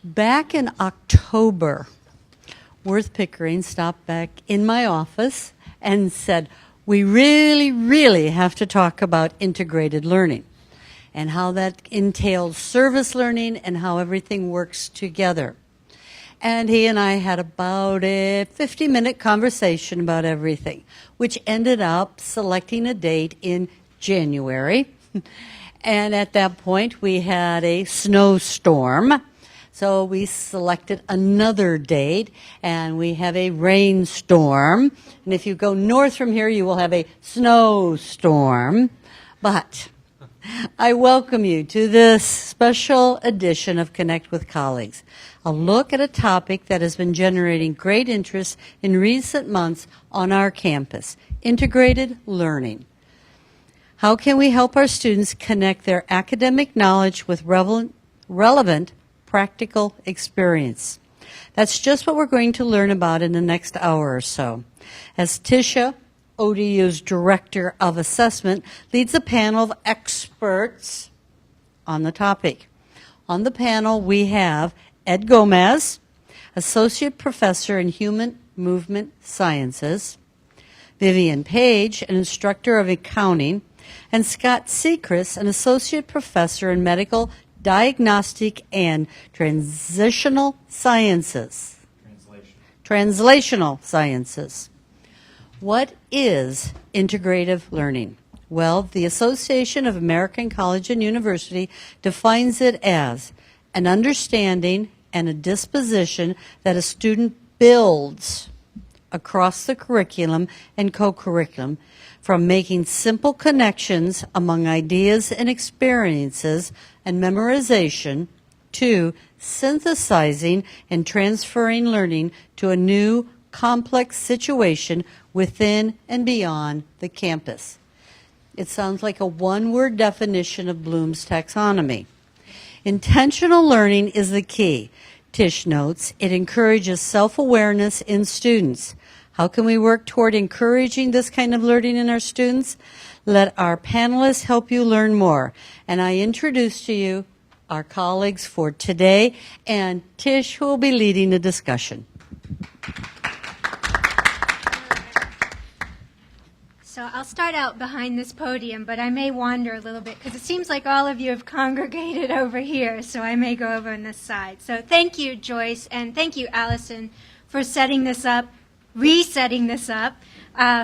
Back in October, Worth Pickering stopped back in my office and said, we really have to talk about integrated learning and how that entails service learning and how everything works together. And he and I had about a 50-minute conversation about everything, which ended up selecting a date in January. And at that point, we had a snowstorm. So we selected another date, and we have a rainstorm. And if you go north from here, you will have a snowstorm. But I welcome you to this special edition of Connect with Colleagues, a look at a topic that has been generating great interest in recent months on our campus, integrated learning. How can we help our students connect their academic knowledge with relevant practical experience? That's just what we're going to learn about in the next hour or so. As Tisha, ODU's Director of Assessment, leads a panel of experts on the topic. On the panel, we have Ed Gomez, Associate Professor in Human Movement Sciences, Vivian Page, an Instructor of Accounting, and Scott Sechrist, an Associate Professor in Medical Diagnostic and Translational Sciences. Translational Sciences. What is integrative learning? Well, the Association of American College and University defines it as an understanding and a disposition that a student builds across the curriculum and co-curriculum, from making simple connections among ideas and experiences and memorization to synthesizing and transferring learning to a new complex situation within and beyond the campus. It sounds like a one-word definition of Bloom's taxonomy. Intentional learning is the key. Tish notes it encourages self-awareness in students. How can we work toward encouraging this kind of learning in our students? Let our panelists help you learn more. And I introduce to you our colleagues for today, and Tish, who will be leading the discussion. So I'll start out behind this podium, but I may wander a little bit because it seems like all of you have congregated over here, so I may go over on this side. So thank you, Joyce, and thank you, Allison, for setting this up, resetting this up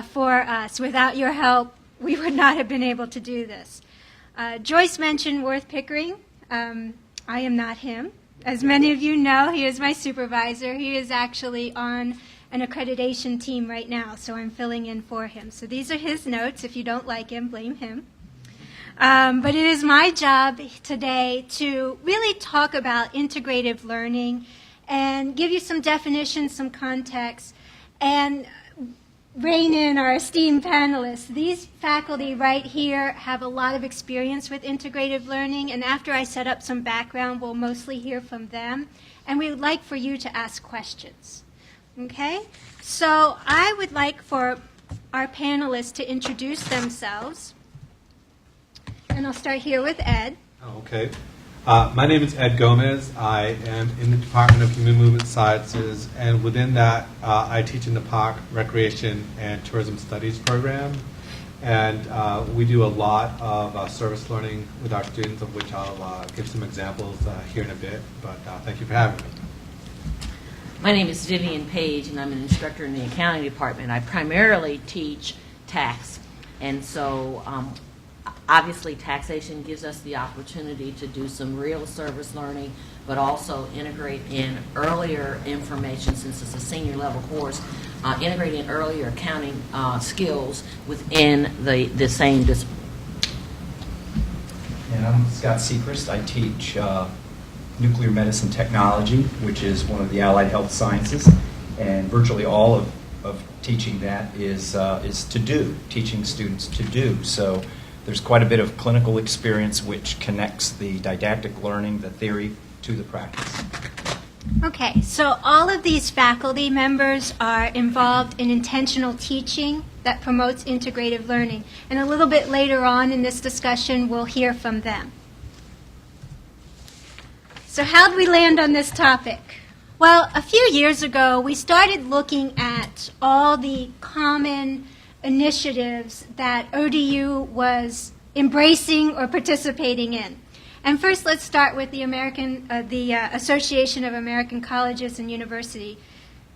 for us. Without your help, we would not have been able to do this. Joyce mentioned Worth Pickering. I am not him. As many of you know, he is my supervisor. He is actually on an accreditation team right now, so I'm filling in for him. So these are his notes. If you don't like him, blame him. But it is my job today to really talk about integrative learning and give you some definitions, some context, and rein in our esteemed panelists. These faculty right here have a lot of experience with integrative learning, and after I set up some background, we'll mostly hear from them, and we would like for you to ask questions. Okay? So I would like for our panelists to introduce themselves, and I'll start here with Ed. Okay. My name is Ed Gomez. I am in the Department of Human Movement Sciences, and within that, I teach in the Park Recreation and Tourism Studies program. And we do a lot of service learning with our students, of which I'll give some examples here in a bit. But thank you for having me. My name is Vivian Page, and I'm an instructor in the accounting department. I primarily teach tax, and so obviously taxation gives us the opportunity to do some real service learning, but also integrate in earlier information, since it's a senior level course, integrate in earlier accounting skills within the same discipline. And I'm Scott Sechrist. I teach nuclear medicine technology, which is one of the allied health sciences, and virtually all of teaching that is to do, teaching students to do. So there's quite a bit of clinical experience which connects the didactic learning, the theory, to the practice. Okay, so all of these faculty members are involved in intentional teaching that promotes integrative learning. And a little bit later on in this discussion, we'll hear from them. So how'd we land on this topic? Well, a few years ago, we started looking at all the common initiatives that ODU was embracing or participating in. And first, let's start with the Association of American Colleges and University,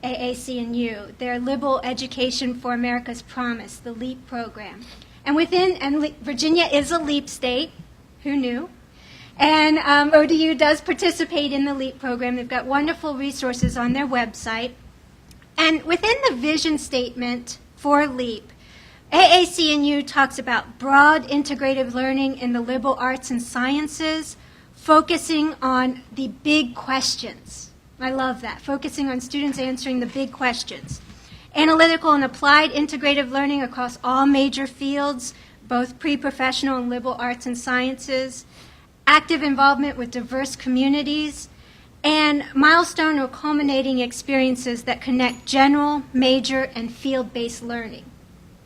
AAC&U, their Liberal Education for America's Promise, the LEAP program. And Virginia is a LEAP state. Who knew? And ODU does participate in the LEAP program. They've got wonderful resources on their website. And within the vision statement for LEAP, AAC&U talks about broad integrative learning in the liberal arts and sciences, focusing on the big questions. I love that, focusing on students answering the big questions. Analytical and applied integrative learning across all major fields, both pre-professional and liberal arts and sciences, active involvement with diverse communities, and milestone or culminating experiences that connect general, major, and field-based learning.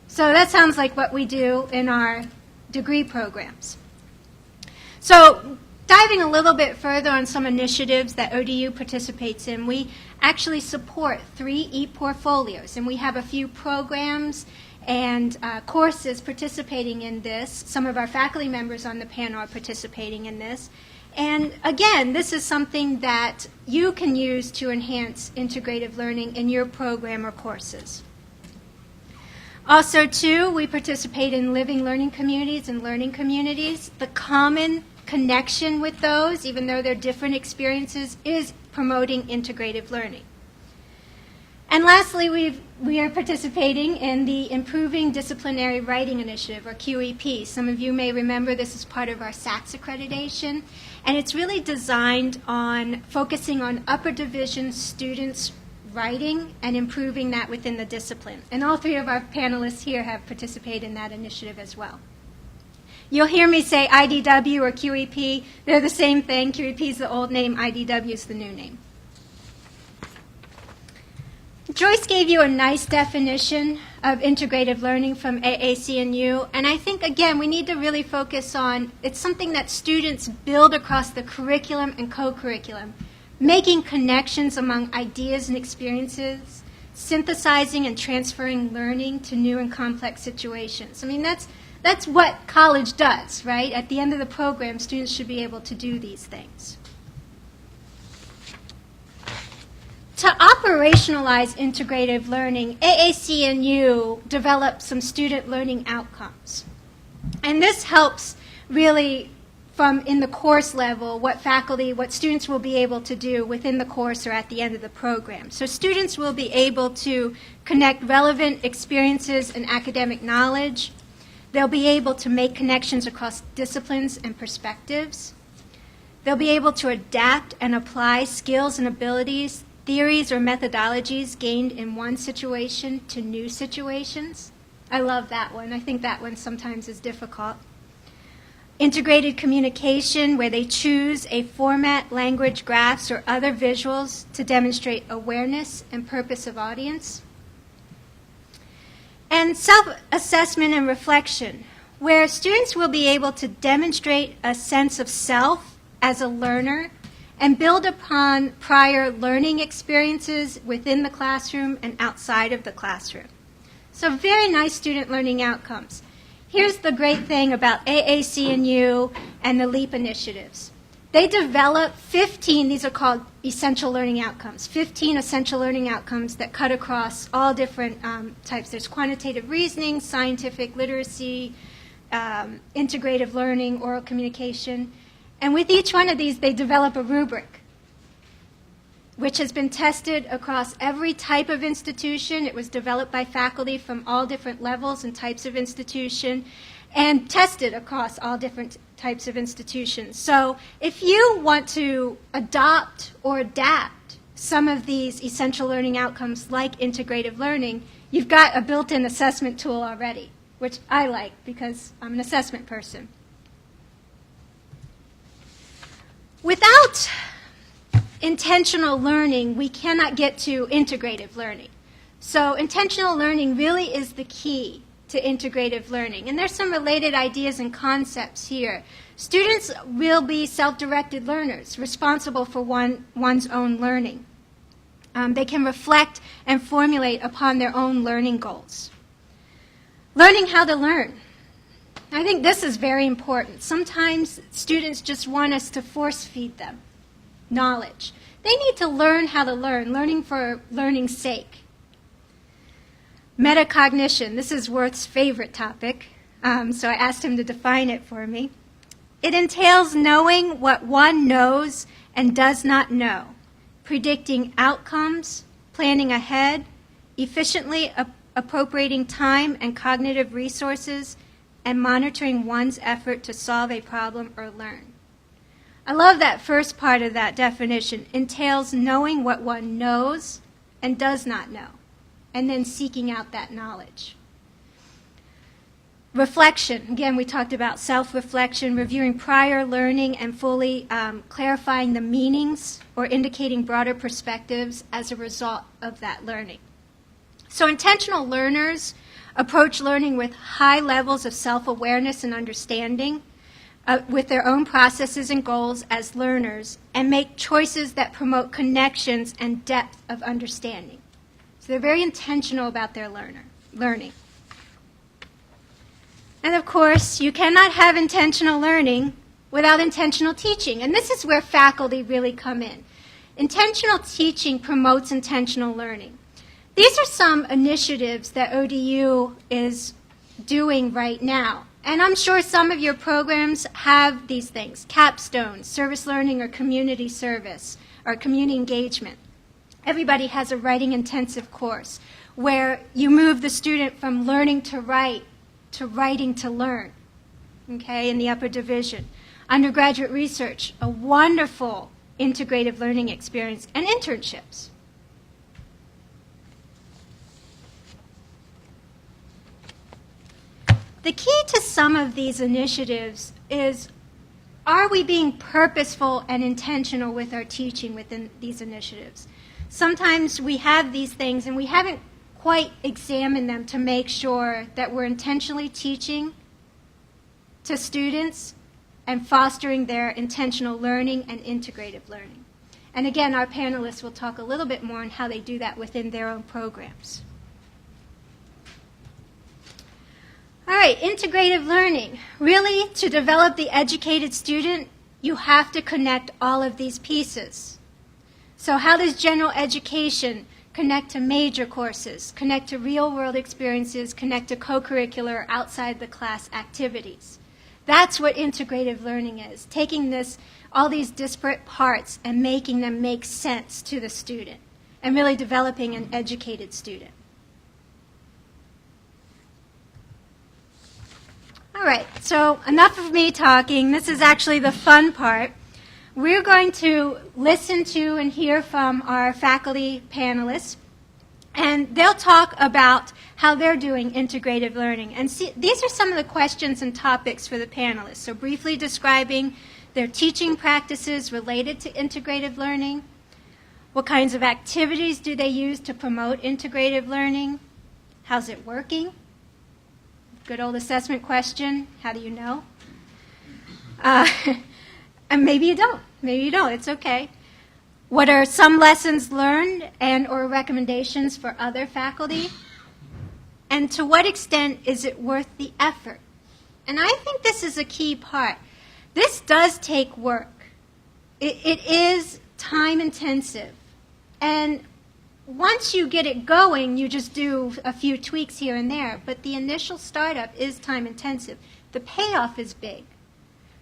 So that sounds like what we do in our degree programs. So diving a little bit further on some initiatives that ODU participates in, we actually support 3 Eportfolios, and we have a few programs and courses participating in this. Some of our faculty members on the panel are participating in this. And again, this is something that you can use to enhance integrative learning in your program or courses. Also, too, we participate in living learning communities and learning communities. The common connection with those, even though they're different experiences, is promoting integrative learning. And lastly, we are participating in the Improving Disciplinary Writing Initiative, or QEP. Some of you may remember this is part of our SACS accreditation, and it's really designed on focusing on upper division students' writing and improving that within the discipline. And all 3 of our panelists here have participated in that initiative as well. You'll hear me say IDW or QEP. They're the same thing. QEP is the old name, IDW is the new name. Joyce gave you a nice definition of integrative learning from AAC&U, and I think, again, we need to really focus on, it's something that students build across the curriculum and co-curriculum, making connections among ideas and experiences, synthesizing and transferring learning to new and complex situations. I mean, that's what college does, right? At the end of the program, students should be able to do these things. To operationalize integrative learning, AAC&U developed some student learning outcomes. And this helps really from in the course level what students will be able to do within the course or at the end of the program. So students will be able to connect relevant experiences and academic knowledge. They'll be able to make connections across disciplines and perspectives. They'll be able to adapt and apply skills and abilities, theories or methodologies gained in one situation to new situations. I love that one. I think that one sometimes is difficult. Integrated communication, where they choose a format, language, graphs, or other visuals to demonstrate awareness and purpose of audience. And self-assessment and reflection, where students will be able to demonstrate a sense of self as a learner and build upon prior learning experiences within the classroom and outside of the classroom. So very nice student learning outcomes. Here's the great thing about AAC&U and the LEAP initiatives. They develop 15, these are called essential learning outcomes, 15 essential learning outcomes that cut across all different types. There's quantitative reasoning, scientific literacy, integrative learning, oral communication. And with each one of these, they develop a rubric, which has been tested across every type of institution. It was developed by faculty from all different levels and types of institution, and tested across all different types of institutions. So if you want to adopt or adapt some of these essential learning outcomes like integrative learning, you've got a built-in assessment tool already, which I like because I'm an assessment person. Without intentional learning, we cannot get to integrative learning. So intentional learning really is the key to integrative learning. And there's some related ideas and concepts here. Students will be self-directed learners, responsible for one's own learning. They can reflect and formulate upon their own learning goals. Learning how to learn. I think this is very important. Sometimes students just want us to force feed them knowledge. They need to learn how to learn, learning for learning's sake. Metacognition, this is Worth's favorite topic, so I asked him to define it for me. It entails knowing what one knows and does not know, predicting outcomes, planning ahead, efficiently appropriating time and cognitive resources, and monitoring one's effort to solve a problem or learn. I love that first part of that definition. Entails knowing what one knows and does not know, and then seeking out that knowledge. Reflection. Again, we talked about self-reflection, reviewing prior learning and fully clarifying the meanings or indicating broader perspectives as a result of that learning. So intentional learners approach learning with high levels of self-awareness and understanding, with their own processes and goals as learners, and make choices that promote connections and depth of understanding. So they're very intentional about their learning. And of course, you cannot have intentional learning without intentional teaching. And this is where faculty really come in. Intentional teaching promotes intentional learning. These are some initiatives that ODU is doing right now. And I'm sure some of your programs have these things. Capstone, service learning or community service, or community engagement. Everybody has a writing intensive course where you move the student from learning to write to writing to learn, okay, in the upper division. Undergraduate research, a wonderful integrative learning experience, and internships. The key to some of these initiatives is, are we being purposeful and intentional with our teaching within these initiatives? Sometimes we have these things and we haven't quite examine them to make sure that we're intentionally teaching to students and fostering their intentional learning and integrative learning. And again, our panelists will talk a little bit more on how they do that within their own programs. All right, integrative learning. Really, to develop the educated student, you have to connect all of these pieces. So how does general education connect to major courses, connect to real-world experiences, connect to co-curricular outside-the-class activities? That's what integrative learning is, taking all these disparate parts and making them make sense to the student, and really developing an educated student. All right, so enough of me talking. This is actually the fun part. We're going to listen to and hear from our faculty panelists, and they'll talk about how they're doing integrative learning. And these are some of the questions and topics for the panelists. So briefly describing their teaching practices related to integrative learning. What kinds of activities do they use to promote integrative learning? How's it working? Good old assessment question. How do you know? And maybe you don't. Maybe you don't. It's okay. What are some lessons learned and or recommendations for other faculty? And to what extent is it worth the effort? And I think this is a key part. This does take work. It is time intensive. And once you get it going, you just do a few tweaks here and there. But the initial startup is time intensive. The payoff is big.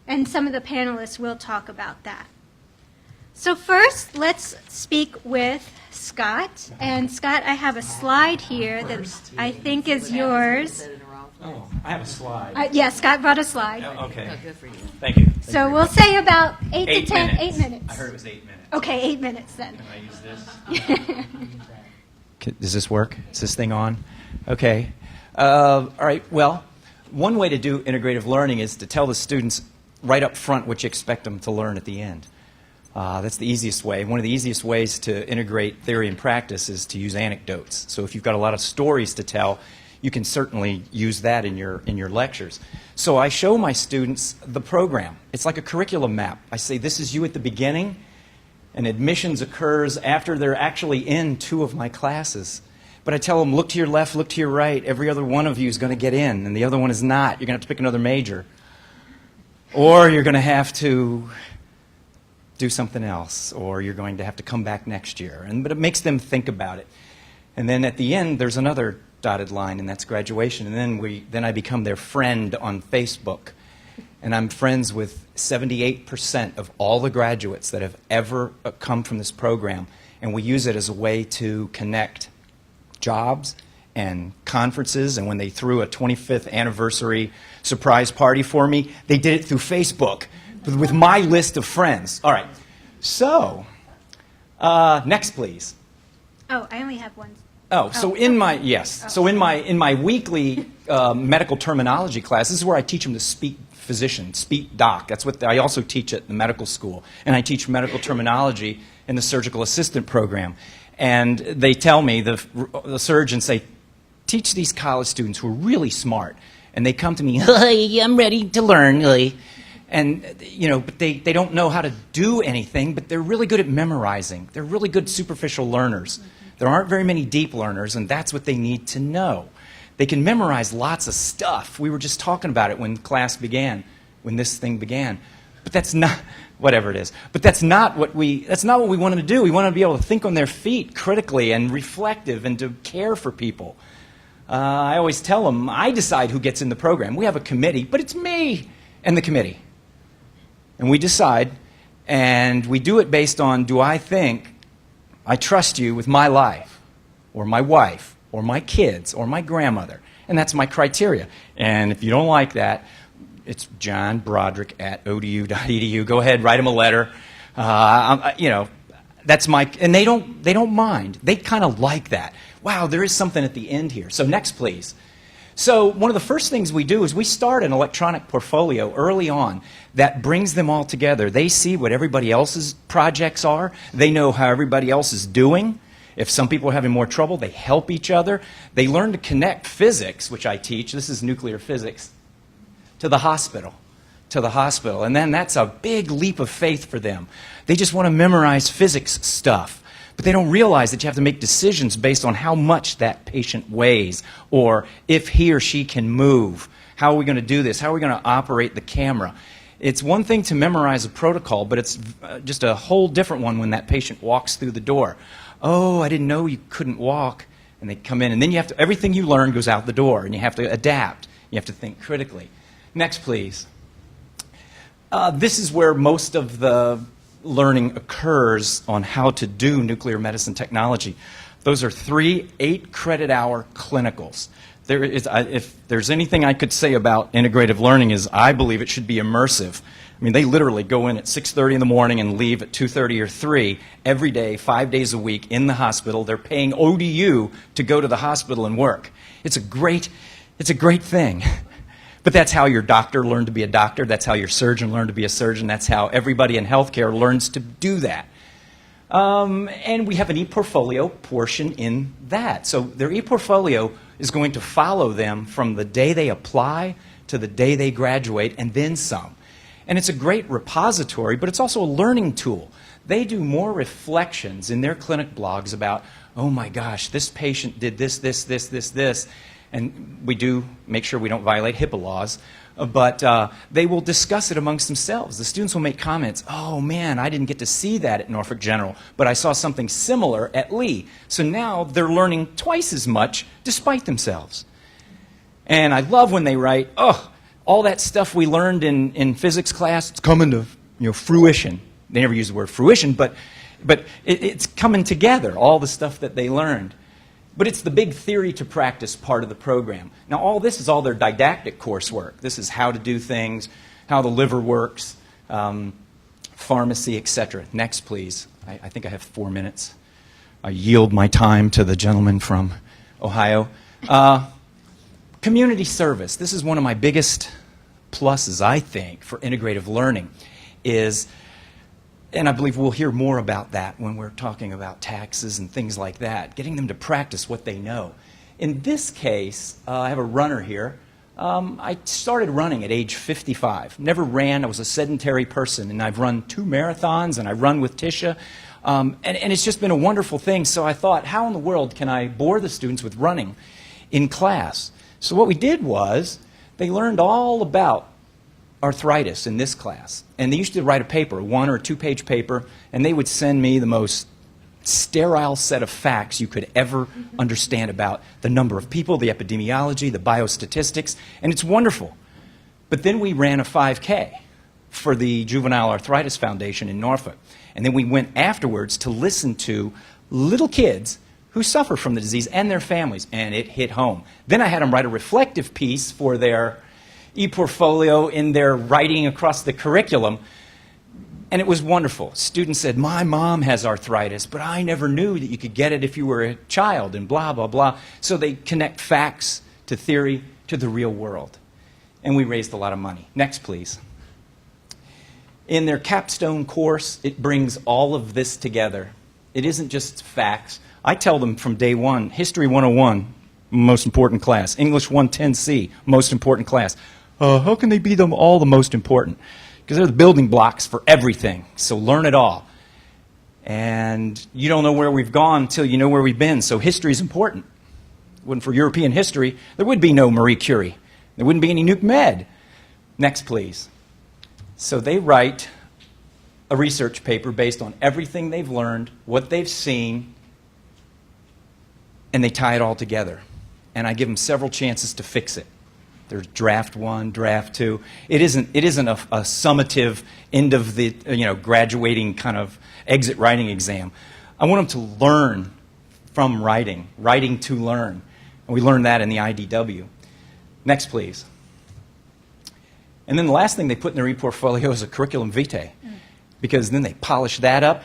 And some of the panelists will talk about that. So first, let's speak with Scott. And Scott, I have a slide here that I think is yours. Oh, I have a slide. Yes, Scott brought a slide. Oh, okay. Good for you. Thank you. So we'll say about 8 to 10, 8 minutes. I heard it was 8 minutes. Okay, 8 minutes then. Can I use this? Does this work? Is this thing on? Okay. All right. Well, one way to do integrative learning is to tell the students right up front what you expect them to learn at the end. That's the easiest way. One of the easiest ways to integrate theory and practice is to use anecdotes. So if you've got a lot of stories to tell, you can certainly use that in your lectures. So I show my students the program. It's like a curriculum map. I say, this is you at the beginning, and admissions occurs after they're actually in 2 of my classes. But I tell them, look to your left, look to your right. Every other one of you is going to get in, and the other one is not. You're going to have to pick another major. Or you're going to have to do something else, or you're going to have to come back next year. But it makes them think about it. And then at the end, there's another dotted line, and that's graduation. And then I become their friend on Facebook. And I'm friends with 78% of all the graduates that have ever come from this program. And we use it as a way to connect jobs and conferences. And when they threw a 25th anniversary surprise party for me, they did it through Facebook with my list of friends. All right. So, next, please. Oh, I only have one. So in my weekly medical terminology class, this is where I teach them to speak physician, speak doc. That's what I also teach at the medical school, and I teach medical terminology in the surgical assistant program. And they tell me, the surgeons say, teach these college students who are really smart, and they come to me, hey, I'm ready to learn, and but they don't know how to do anything, but they're really good at memorizing. They're really good superficial learners. There aren't very many deep learners, and that's what they need to know. They can memorize lots of stuff. We were just talking about it when class began, when this thing began. But that's not, whatever it is. But that's not what we want them to do. We want them to be able to think on their feet critically and reflective and to care for people. I always tell them, I decide who gets in the program. We have a committee, but it's me and the committee. And we decide, and we do it based on, do I think I trust you with my life, or my wife, or my kids, or my grandmother? And that's my criteria. And if you don't like that, it's johnbroderick@odu.edu. Go ahead, write them a letter. That's my, and they don't mind. They kind of like that. Wow, there is something at the end here. So next, please. So one of the first things we do is we start an electronic portfolio early on that brings them all together. They see what everybody else's projects are. They know how everybody else is doing. If some people are having more trouble, they help each other. They learn to connect physics, which I teach. This is nuclear physics, to the hospital. And then that's a big leap of faith for them. They just want to memorize physics stuff. But they don't realize that you have to make decisions based on how much that patient weighs, or if he or she can move. How are we going to do this? How are we going to operate the camera? It's one thing to memorize a protocol, but it's just a whole different one when that patient walks through the door. Oh, I didn't know you couldn't walk. And they come in, and then you have to, everything you learn goes out the door, and you have to adapt. You have to think critically. Next, please. This is where most of the learning occurs on how to do nuclear medicine technology. Those are 3 8-credit-hour clinicals. There is, if there's anything I could say about integrative learning, is I believe it should be immersive. I mean, they literally go in at 6:30 in the morning and leave at 2:30 or 3 every day, 5 days a week in the hospital. They're paying ODU to go to the hospital and work. It's a great thing. But that's how your doctor learned to be a doctor. That's how your surgeon learned to be a surgeon. That's how everybody in healthcare learns to do that. And we have an Eportfolio portion in that. So their Eportfolio is going to follow them from the day they apply to the day they graduate, and then some. And it's a great repository, but it's also a learning tool. They do more reflections in their clinic blogs about, oh my gosh, this patient did this. And we do make sure we don't violate HIPAA laws, but they will discuss it amongst themselves. The students will make comments, oh man, I didn't get to see that at Norfolk General, but I saw something similar at Lee. So now they're learning twice as much despite themselves. And I love when they write, oh, all that stuff we learned in physics class, it's coming to fruition. They never use the word fruition, but it's coming together, all the stuff that they learned. But it's the big theory to practice part of the program. Now, all this is all their didactic coursework. This is how to do things, how the liver works, pharmacy, etc. Next, please. I think I have 4 minutes. I yield my time to the gentleman from Ohio. Community service. This is one of my biggest pluses, I think, for integrative learning is, and I believe we'll hear more about that when we're talking about taxes and things like that, getting them to practice what they know, In this case, I have a runner here. I started running at age 55. Never ran. I was a sedentary person, and I've run 2 marathons, and I run with Tisha. And it's just been a wonderful thing. So I thought, how in the world can I bore the students with running in class? So what we did was they learned all about arthritis in this class. And they used to write a paper, a 1 or 2-page paper, and they would send me the most sterile set of facts you could ever understand about the number of people, the epidemiology, the biostatistics, and it's wonderful. But then we ran a 5K for the Juvenile Arthritis Foundation in Norfolk. And then we went afterwards to listen to little kids who suffer from the disease and their families, and it hit home. Then I had them write a reflective piece for their Eportfolio in their writing across the curriculum, and it was wonderful. Students said, my mom has arthritis, but I never knew that you could get it if you were a child, and blah, blah, blah. So they connect facts to theory to the real world. And we raised a lot of money. Next, please. In their capstone course, it brings all of this together. It isn't just facts. I tell them from day one, History 101, most important class. English 110C, most important class. How can they be all the most important? Because they're the building blocks for everything. So learn it all. And you don't know where we've gone until you know where we've been. So history is important. When for European history, there would be no Marie Curie. There wouldn't be any nuke med. Next, please. So they write a research paper based on everything they've learned, what they've seen, and they tie it all together. And I give them several chances to fix it. There's draft 1, draft 2. It isn't a summative end of the graduating kind of exit writing exam. I want them to learn from writing to learn. And we learned that in the IDW. Next, please. And then the last thing they put in their ePortfolio is a curriculum vitae, because then they polish that up,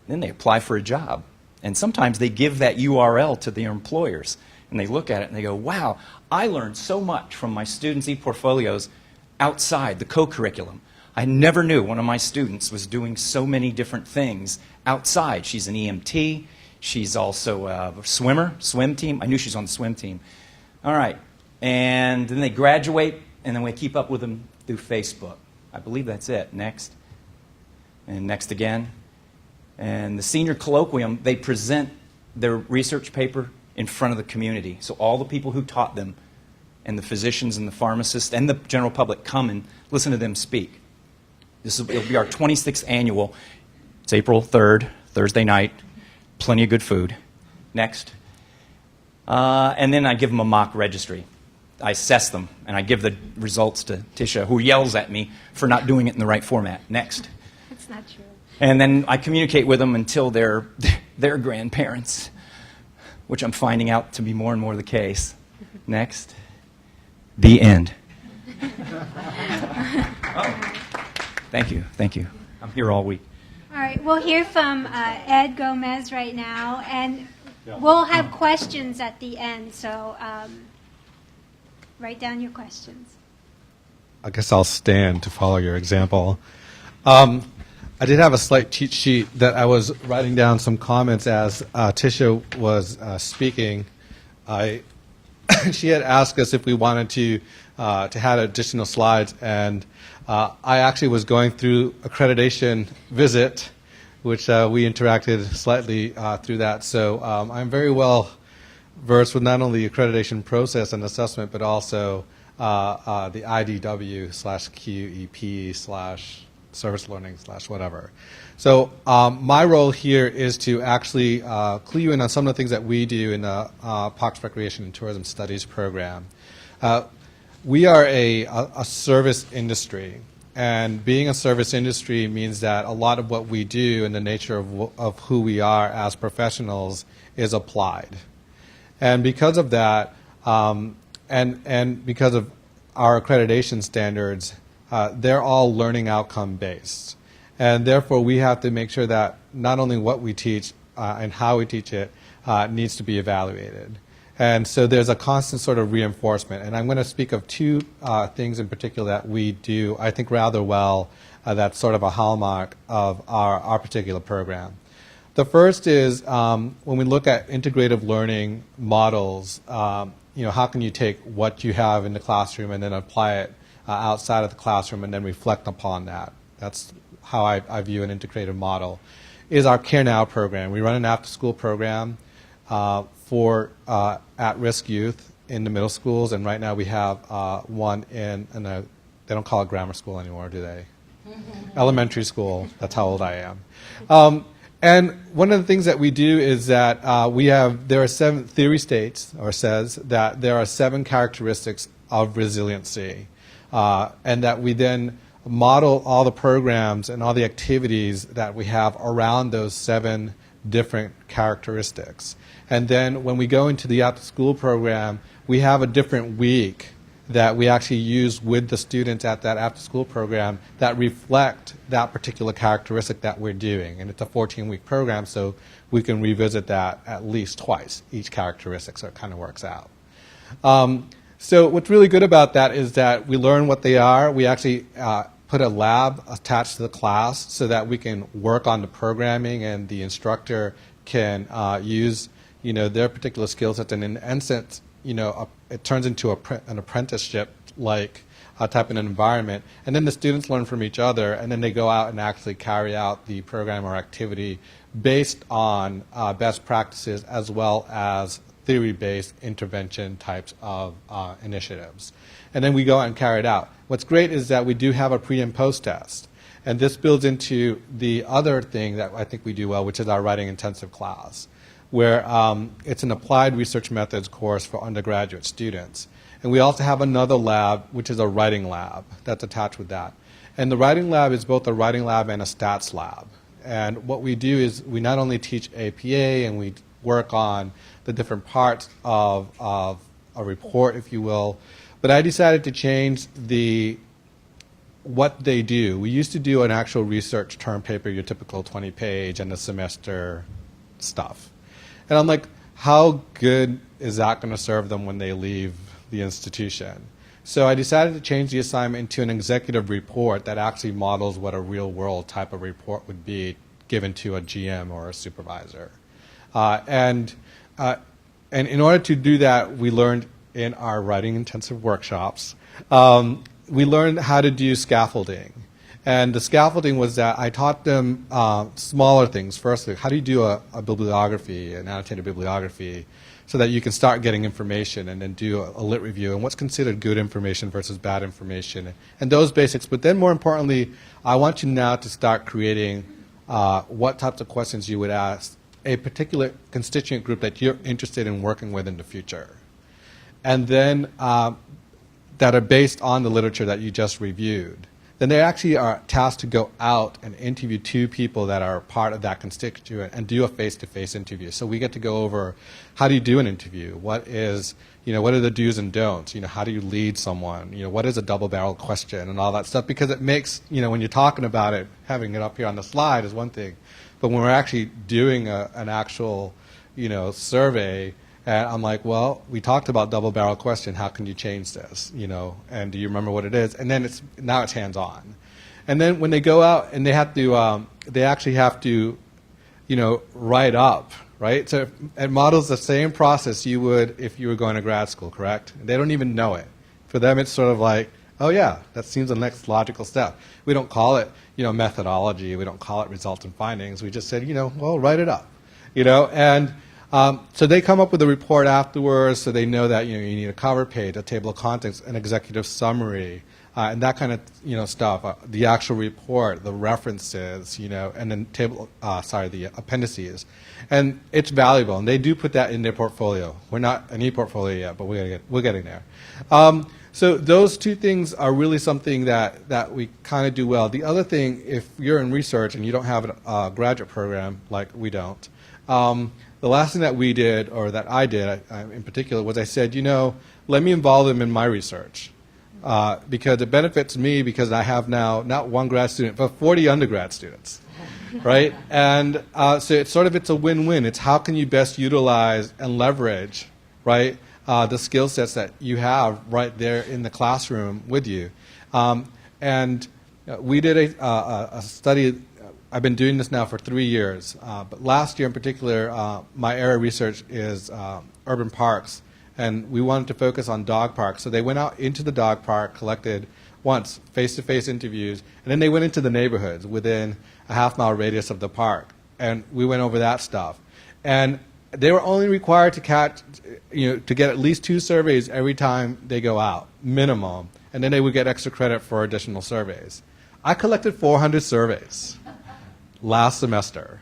then they apply for a job. And sometimes they give that URL to their employers. And they look at it and they go, wow, I learned so much from my students' ePortfolios outside the co-curriculum. I never knew one of my students was doing so many different things outside. She's an EMT. She's also a swimmer, swim team. I knew she's on the swim team. All right. And then they graduate, and then we keep up with them through Facebook. I believe that's it. Next. And next again. And the senior colloquium, they present their research paper in front of the community. So all the people who taught them, and the physicians and the pharmacists and the general public come and listen to them speak. It'll be our 26th annual. It's April 3rd, Thursday night. Plenty of good food. Next. And then I give them a mock registry. I assess them, and I give the results to Tisha, who yells at me for not doing it in the right format. Next. That's not true. And then I communicate with them until they're grandparents, which I'm finding out to be more and more the case. Next. The end. Oh. Thank you. Thank you. I'm here all week. All right, we'll hear from Ed Gomez right now, and we'll have questions at the end, so write down your questions. I guess I'll stand to follow your example. I did have a slight cheat sheet that I was writing down some comments as Tisha was speaking. She had asked us if we wanted to have additional slides, and I actually was going through accreditation visit, which we interacted slightly through that. So I'm very well versed with not only the accreditation process and assessment, but also the IDW/QEP/service learning/whatever. So my role here is to actually clue you in on some of the things that we do in the Parks, Recreation, and Tourism Studies program. We are a service industry, and being a service industry means that a lot of what we do and the nature of who we are as professionals is applied. And because of that, and because of our accreditation standards, they're all learning outcome based. And therefore, we have to make sure that not only what we teach and how we teach it needs to be evaluated. And so there's a constant sort of reinforcement. And I'm going to speak of two things in particular that we do, I think, rather well. That's sort of a hallmark of our particular program. The first is when we look at integrative learning models, how can you take what you have in the classroom and then apply it outside of the classroom and then reflect upon that. That's how I view an integrative model. Is our Care Now program. We run an after-school program for at-risk youth in the middle schools, and right now we have one in they don't call it grammar school anymore, do they? Elementary school. That's how old I am. And one of the things that we do is that there are 7 theory states, or says that there are 7 characteristics of resiliency, and that we then model all the programs and all the activities that we have around those 7 different characteristics. And then when we go into the after-school program, we have a different week that we actually use with the students at that after-school program that reflect that particular characteristic that we're doing. And it's a 14-week program, so we can revisit that at least twice, each characteristic, so it kind of works out. So what's really good about that is that we learn what they are. We actually put a lab attached to the class so that we can work on the programming, and the instructor can use their particular skill sets. And in essence, it turns into an apprenticeship-like type of an environment. And then the students learn from each other, and then they go out and actually carry out the program or activity based on best practices as well as theory-based intervention types of initiatives. And then we go out and carry it out. What's great is that we do have a pre- and post-test. And this builds into the other thing that I think we do well, which is our writing intensive class, where it's an applied research methods course for undergraduate students. And we also have another lab, which is a writing lab that's attached with that. And the writing lab is both a writing lab and a stats lab. And what we do is we not only teach APA and we work on the different parts of a report, if you will, but I decided to change what they do. We used to do an actual research term paper, your typical 20-page and the semester stuff. And I'm like, how good is that going to serve them when they leave the institution? So I decided to change the assignment into an executive report that actually models what a real-world type of report would be given to a GM or a supervisor. And in order to do that, we learned in our writing intensive workshops, we learned how to do scaffolding. And the scaffolding was that I taught them smaller things. First, how do you do a bibliography, an annotated bibliography, so that you can start getting information and then do a lit review and what's considered good information versus bad information, and those basics. But then more importantly, I want you now to start creating what types of questions you would ask a particular constituent group that you're interested in working with in the future. And then that are based on the literature that you just reviewed. Then they actually are tasked to go out and interview 2 people that are part of that constituent and do a face-to-face interview. So we get to go over how do you do an interview? What is, what are the do's and don'ts? How do you lead someone? What is a double-barrel question and all that stuff? Because it makes, when you're talking about it, having it up here on the slide is one thing. But when we're actually doing an actual, survey, and I'm like, well, we talked about double-barrel question. How can you change this? And do you remember what it is? And then now it's hands-on. And then when they go out and they have to, they actually have to, write up, right? So it models the same process you would if you were going to grad school, correct? They don't even know it. For them, it's sort of like, oh yeah, that seems the next logical step. We don't call it, methodology. We don't call it results and findings. We just said, well, write it up, and. So they come up with a report afterwards, so they know that you need a cover page, a table of contents, an executive summary, and that kind of stuff. The actual report, the references, and then the appendices, and it's valuable. And they do put that in their portfolio. We're not an Eportfolio yet, but we're getting there. So those 2 things are really something that we kind of do well. The other thing, if you're in research and you don't have a graduate program like we don't. The last thing that we did, or that I did in particular, was I said, let me involve them in my research. Because it benefits me because I have now not 1 grad student, but 40 undergrad students, right? And so it's a win-win. It's how can you best utilize and leverage, right, the skill sets that you have right there in the classroom with you. And we did a study I've been doing this now for 3 years, but last year in particular, my area of research is urban parks, and we wanted to focus on dog parks. So they went out into the dog park, collected once face-to-face interviews, and then they went into the neighborhoods within a half-mile radius of the park, and we went over that stuff. And they were only required to to get at least 2 surveys every time they go out, minimum, and then they would get extra credit for additional surveys. I collected 400 surveys last semester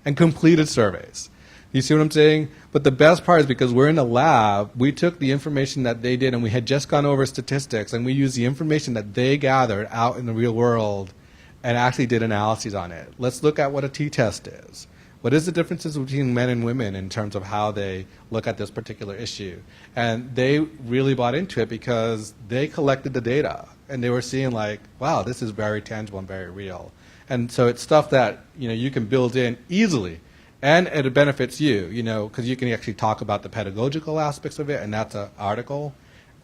and completed surveys. You see what I'm saying? But the best part is because we're in the lab, we took the information that they did, and we had just gone over statistics, and we used the information that they gathered out in the real world and actually did analyses on it. Let's look at what a t-test is. What is the differences between men and women in terms of how they look at this particular issue? And they really bought into it because they collected the data, and they were seeing like, wow, this is very tangible and very real. And so it's stuff that you can build in easily, and it benefits you, because you can actually talk about the pedagogical aspects of it, and that's an article,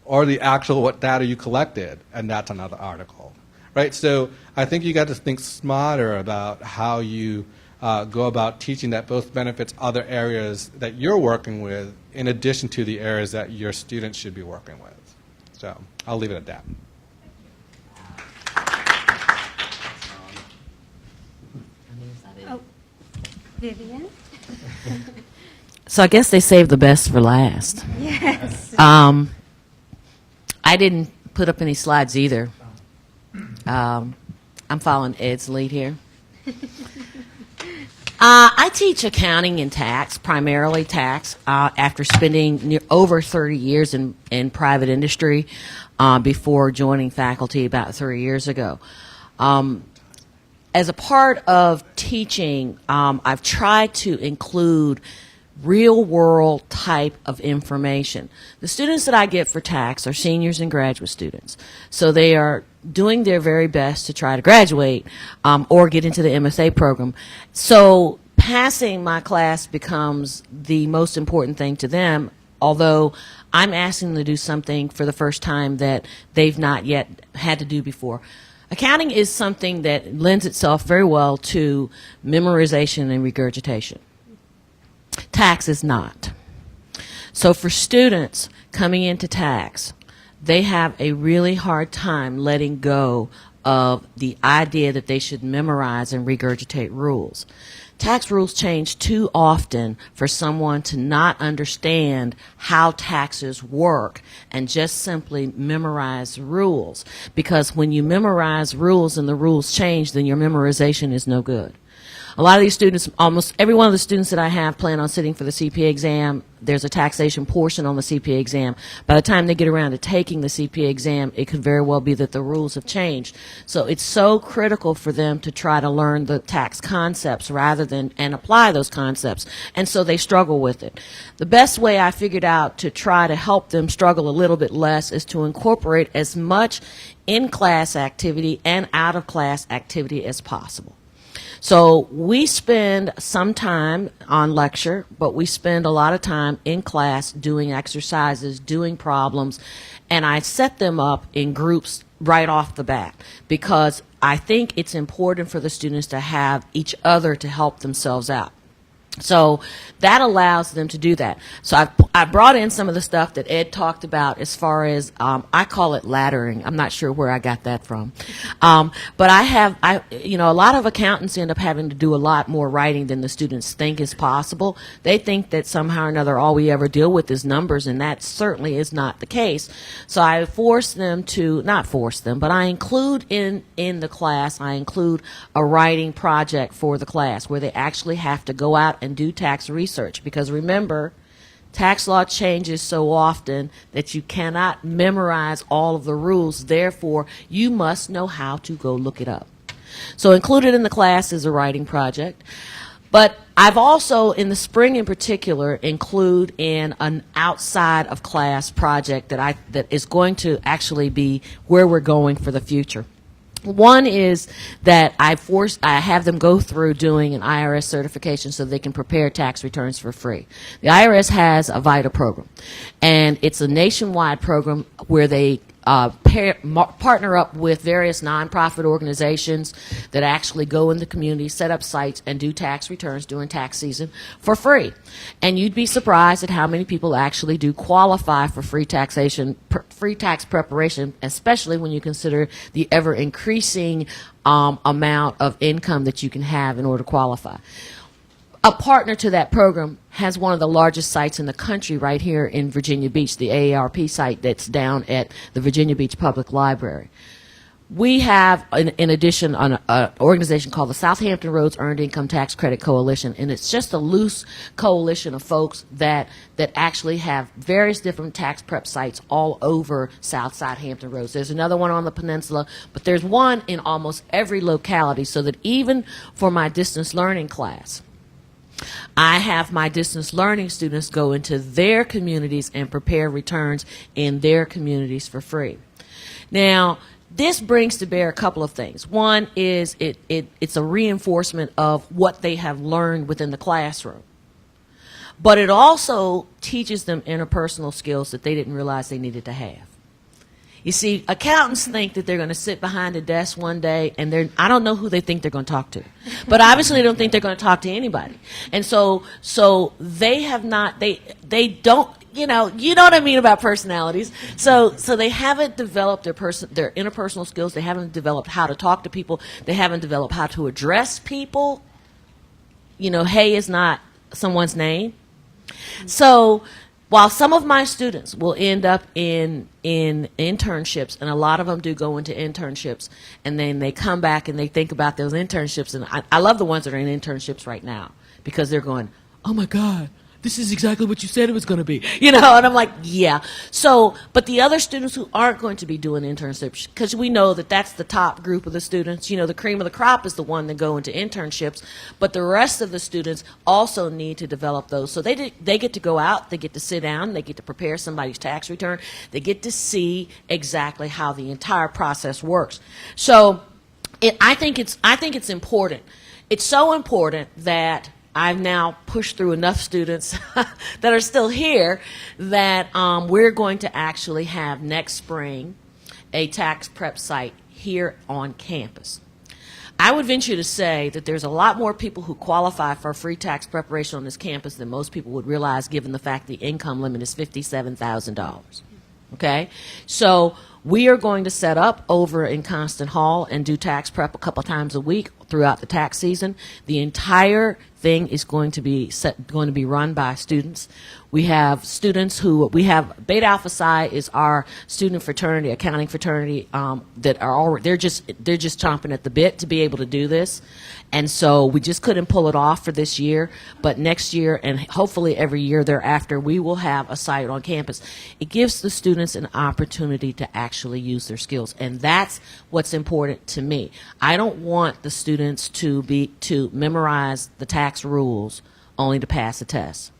or the actual what data you collected, and that's another article, right? So I think you got to think smarter about how you go about teaching that both benefits other areas that you're working with, in addition to the areas that your students should be working with. So I'll leave it at that. Oh, Vivian? So I guess they saved the best for last. Yes. I didn't put up any slides either. I'm following Ed's lead here. I teach accounting and tax, primarily tax, after spending over 30 years in private industry before joining faculty about 3 years ago. As a part of teaching, I've tried to include real-world type of information. The students that I get for tax are seniors and graduate students. So they are doing their very best to try to graduate or get into the MSA program. So passing my class becomes the most important thing to them, although I'm asking them to do something for the first time that they've not yet had to do before. Accounting is something that lends itself very well to memorization and regurgitation. Tax is not. So for students coming into tax, they have a really hard time letting go of the idea that they should memorize and regurgitate rules. Tax rules change too often for someone to not understand how taxes work and just simply memorize rules. Because when you memorize rules and the rules change, then your memorization is no good. A lot of these students, almost every one of the students that I have plan on sitting for the CPA exam. There's a taxation portion on the CPA exam. By the time they get around to taking the CPA exam, it could very well be that the rules have changed. So it's so critical for them to try to learn the tax concepts rather than and apply those concepts. And so they struggle with it. The best way I figured out to try to help them struggle a little bit less is to incorporate as much in-class activity and out-of-class activity as possible. So we spend some time on lecture, but we spend a lot of time in class doing exercises, doing problems, and I set them up in groups right off the bat because I think it's important for the students to have each other to help themselves out. So that allows them to do that. So I brought in some of the stuff that Ed talked about as far as, I call it laddering. I'm not sure where I got that from. But a lot of accountants end up having to do a lot more writing than the students think is possible. They think that somehow or another all we ever deal with is numbers, and that certainly is not the case. So I force them to, not force them, but I include in the class, I include a writing project for the class where they actually have to go out and do tax research, because remember, tax law changes so often that you cannot memorize all of the rules. Therefore, you must know how to go look it up. So included in the class is a writing project. But I've also, in the spring in particular, include in an outside of class project that is going to actually be where we're going for the future. One is that I have them go through doing an IRS certification so they can prepare tax returns for free. The IRS has a vitae program, and it's a nationwide program where they partner up with various nonprofit organizations that actually go in the community, set up sites, and do tax returns during tax season for free. And you'd be surprised at how many people actually do qualify for free taxation, free tax preparation, especially when you consider the ever increasing amount of income that you can have in order to qualify. A partner to that program has one of the largest sites in the country right here in Virginia Beach, the AARP site that's down at the Virginia Beach Public Library. We have, in addition, an organization called the Southampton Roads Earned Income Tax Credit Coalition, and it's just a loose coalition of folks that actually have various different tax prep sites all over South Southampton Roads. There's another one on the peninsula, but there's one in almost every locality, so that even for my distance learning class, I have my distance learning students go into their communities and prepare returns in their communities for free. Now, this brings to bear a couple of things. One is it's a reinforcement of what they have learned within the classroom. But it also teaches them interpersonal skills that they didn't realize they needed to have. You see, accountants think that they're going to sit behind a desk one day, and I don't know who they think they're going to talk to. But obviously they don't think they're going to talk to anybody. And so they have not, they don't, you know what I mean about personalities. So they haven't developed their interpersonal skills. They haven't developed how to talk to people. They haven't developed how to address people. You know, hey is not someone's name. So while some of my students will end up in internships, and a lot of them do go into internships, and then they come back and they think about those internships, and I love the ones that are in internships right now, because they're going, oh my God, this is exactly what you said it was going to be, and I'm like, yeah. So, but the other students who aren't going to be doing internships, because we know that that's the top group of the students, the cream of the crop is the one that go into internships, but the rest of the students also need to develop those. So they get to go out, they get to sit down, they get to prepare somebody's tax return, they get to see exactly how the entire process works. So I think it's important. It's so important that I've now pushed through enough students that are still here that we're going to actually have next spring a tax prep site here on campus. I would venture to say that there's a lot more people who qualify for free tax preparation on this campus than most people would realize, given the fact the income limit is $57,000. Okay? So we are going to set up over in Constant Hall and do tax prep a couple times a week throughout the tax season. The entire thing is going to be run by students. We have students we have Beta Alpha Psi is our student fraternity, accounting fraternity, that are already, they're just chomping at the bit to be able to do this. And so we just couldn't pull it off for this year, but next year and hopefully every year thereafter, we will have a site on campus. It gives the students an opportunity to actually use their skills, and that's what's important to me. I don't want the students to memorize the tax rules only to pass a test.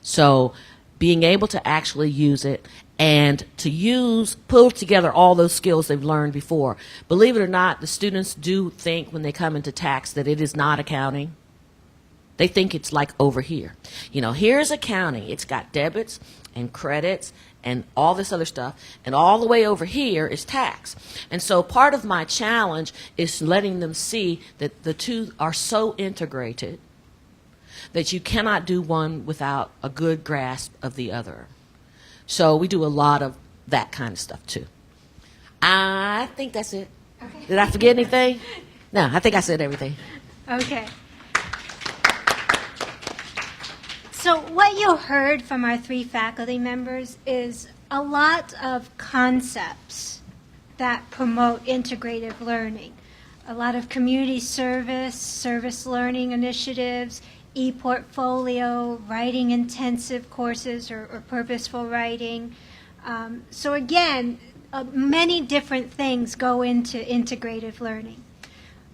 So being able to actually use it and to pull together all those skills they've learned before. Believe it or not, the students do think when they come into tax that it is not accounting. They think it's like over here. Here's accounting. It's got debits and credits and all this other stuff, and all the way over here is tax. And so part of my challenge is letting them see that the two are so integrated that you cannot do one without a good grasp of the other. So we do a lot of that kind of stuff too. I think that's it. Okay. Did I forget anything? No, I think I said everything. Okay. So what you heard from our 3 faculty members is a lot of concepts that promote integrative learning. A lot of community service learning initiatives, Eportfolio, writing intensive courses or purposeful writing. So again, many different things go into integrative learning.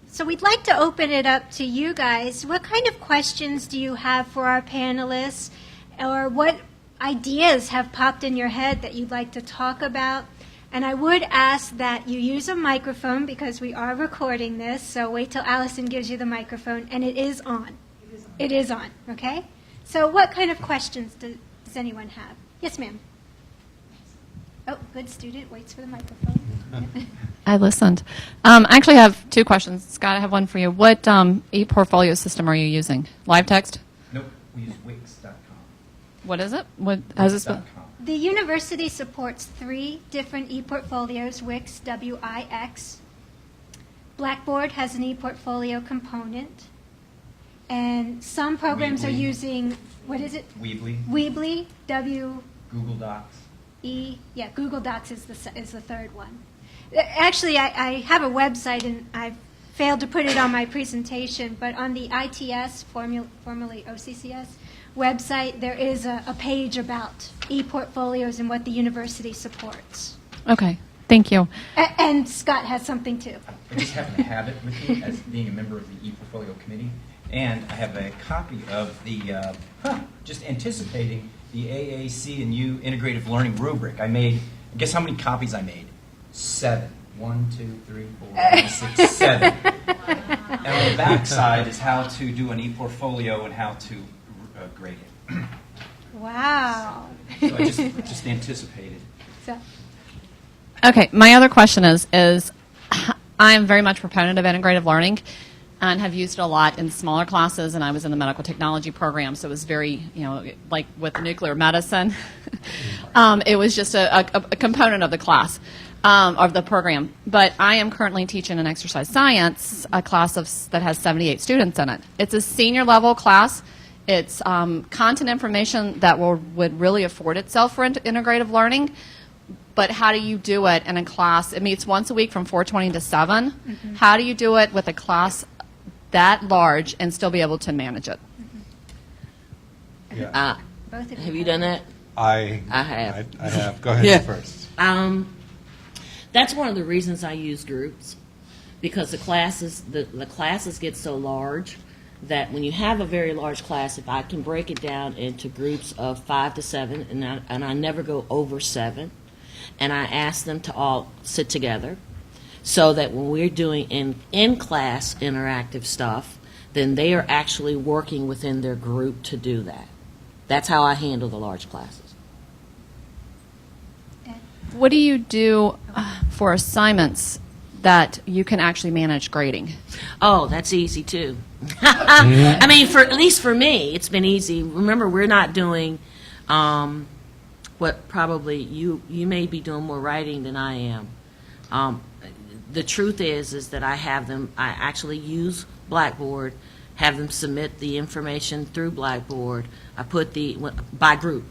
So we'd like to open it up to you guys. What kind of questions do you have for our panelists? Or what ideas have popped in your head that you'd like to talk about? And I would ask that you use a microphone because we are recording this. So wait till Allison gives you the microphone, and it is on. It is on, okay? So what kind of questions does anyone have? Yes, ma'am. Oh, good student, waits for the microphone. I listened. I actually have two questions. Scott, I have one for you. What Eportfolio system are you using? Live text? Nope, we use Wix.com. What is it? How's it spelled? Wix.com. The university supports 3 different ePortfolios, Wix, W-I-X. Blackboard has an ePortfolio component. And some programs are Weebly. using, what is it? Weebly, Weebly, W-E, Google Docs. yeah, Google Docs is the third one. Actually, I have a website, and I've failed to put it on my presentation, but on the ITS, formerly OCCS, website, there is a page about ePortfolios and what the university supports. Okay, thank you. And Scott has something too. I just happen to have it with me as being a member of the ePortfolio committee, and I have a copy of the, just anticipating the AAC and U Integrative Learning rubric. Guess how many copies I made? 7. 1, 2, 3, 4, 5, 6, 7. And on the back side is how to do an ePortfolio and how to grade it. Wow. So I just anticipated. So, Okay, my other question is I am very much a proponent of integrative learning and have used it a lot in smaller classes, and I was in the medical technology program, so it was very, like with nuclear medicine, it was just a component of the class, of the program. But I am currently teaching an exercise science, a class that has 78 students in it. It's a senior level class. It's content information that would really afford itself for integrative learning. But how do you do it in a class? It meets once a week from 4:20 to 7. Mm-hmm. How do you do it with a class that large and still be able to manage it? Yeah. both of Have you done that? I have. I have. Go ahead Yeah. first. That's one of the reasons I use groups, because the classes get so large that when you have a very large class, if I can break it down into groups of 5 to 7, and I never go over 7, and I ask them to all sit together, so that when we're doing in-class interactive stuff, then they are actually working within their group to do that. That's how I handle the large classes. What do you do for assignments that you can actually manage grading? Oh, that's easy too. I mean, at least for me, it's been easy. Remember, we're not doing what probably you may be doing more writing than I am. The truth is that I actually use Blackboard, have them submit the information through Blackboard. I put by group.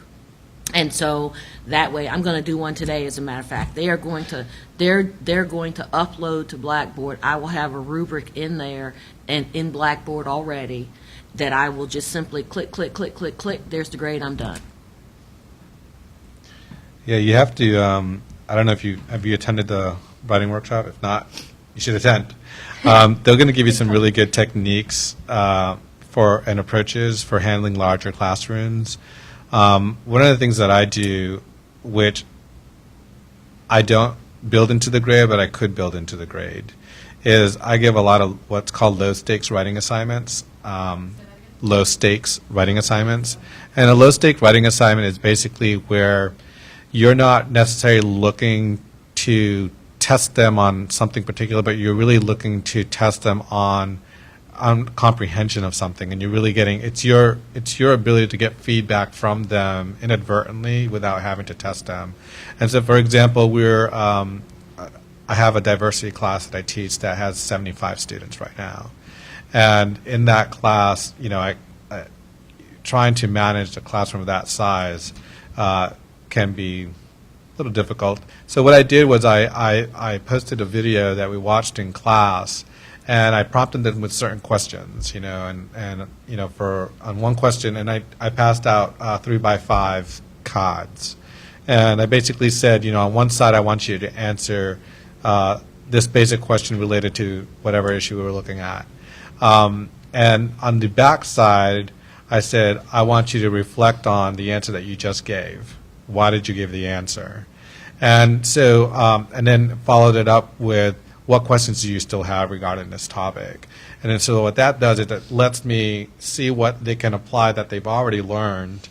And so that way, I'm going to do one today. As a matter of fact, they're going to upload to Blackboard. I will have a rubric in there and in Blackboard already that I will just simply click, click, click, click, click. There's the grade. I'm done. Yeah, you have to. I don't know if have you attended the writing workshop. If not, you should attend. They're going to give you some really good techniques and approaches for handling larger classrooms. One of the things that I do, which I don't build into the grade, but I could build into the grade, is I give a lot of what's called low-stakes writing assignments. Low-stakes writing assignments. And a low-stake writing assignment is basically where you're not necessarily looking to test them on something particular, but you're really looking to test them on comprehension of something, and you're really getting it's your ability to get feedback from them inadvertently without having to test them. And so, for example, I have a diversity class that I teach that has 75 students right now, and in that class, I trying to manage a classroom of that size can be a little difficult. So what I did was I posted a video that we watched in class. And I prompted them with certain questions, for on one question, and I passed out 3x5 cards, and I basically said, on one side I want you to answer this basic question related to whatever issue we were looking at, and on the back side I said, I want you to reflect on the answer that you just gave. Why did you give the answer? And so, and then followed it up with, what questions do you still have regarding this topic? And then so what that does is it lets me see what they can apply that they've already learned,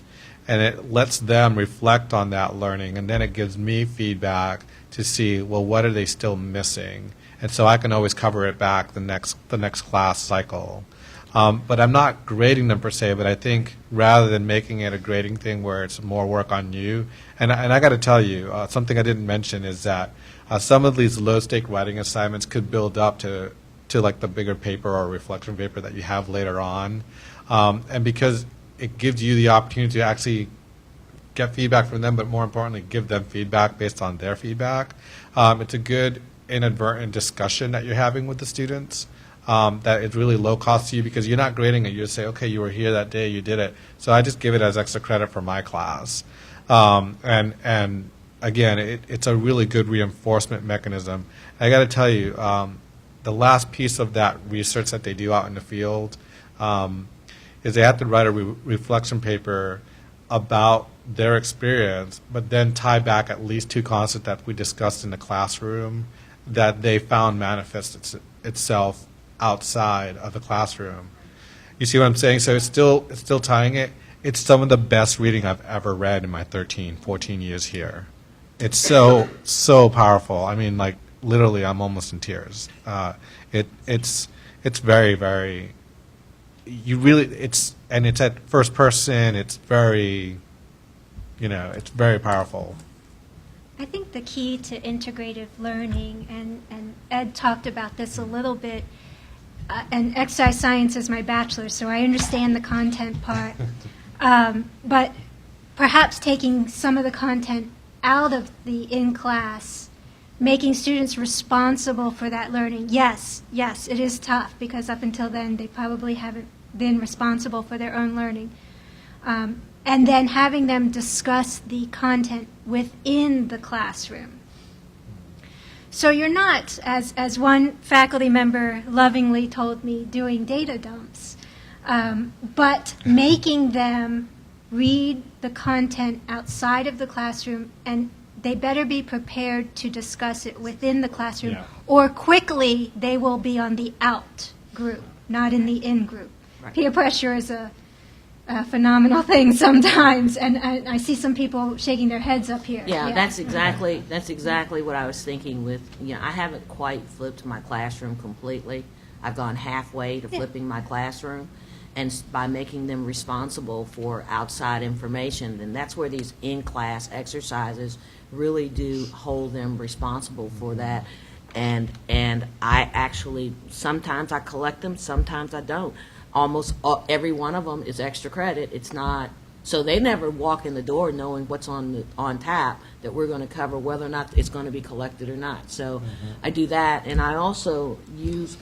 and it lets them reflect on that learning, and then it gives me feedback to see, well, what are they still missing? And so I can always cover it back the next class cycle. But I'm not grading them per se, but I think rather than making it a grading thing where it's more work on you, and I got to tell you, something I didn't mention is that some of these low-stake writing assignments could build up to like the bigger paper or reflection paper that you have later on. And because it gives you the opportunity to actually get feedback from them, but more importantly, give them feedback based on their feedback, it's a good inadvertent discussion that you're having with the students. That it's really low cost to you because you're not grading it. You just say, okay, you were here that day, you did it. So I just give it as extra credit for my class. And again, it's a really good reinforcement mechanism. I got to tell you, the last piece of that research that they do out in the field is they have to write a reflection paper about their experience, but then tie back at least 2 concepts that we discussed in the classroom that they found manifests itself outside of the classroom. You see what I'm saying? So it's still tying it. It's some of the best reading I've ever read in my 13, 14 years here. It's so powerful. I mean, like literally, I'm almost in tears. It's very, very. It's at first person. It's very, it's very powerful. I think the key to integrative learning, and Ed talked about this a little bit, and exercise science is my bachelor's, so I understand the content part. But perhaps taking some of the content out of the in-class, making students responsible for that learning. Yes, it is tough because up until then they probably haven't been responsible for their own learning. And then having them discuss the content within the classroom. So you're not, as one faculty member lovingly told me, doing data dumps, but making them read the content outside of the classroom, and they better be prepared to discuss it within the classroom, or quickly they will be on the out group, not in the in group. Right. Peer pressure is a phenomenal thing sometimes, and I see some people shaking their heads up here. Yeah, that's exactly what I was thinking with, I haven't quite flipped my classroom completely. I've gone halfway to flipping my classroom, and by making them responsible for outside information, and that's where these in-class exercises really do hold them responsible for that. And I actually, sometimes I collect them, sometimes I don't. Almost every one of them is extra credit. It's not, so they never walk in the door knowing what's on tap that we're going to cover, whether or not it's going to be collected or not. So I do that, and I also use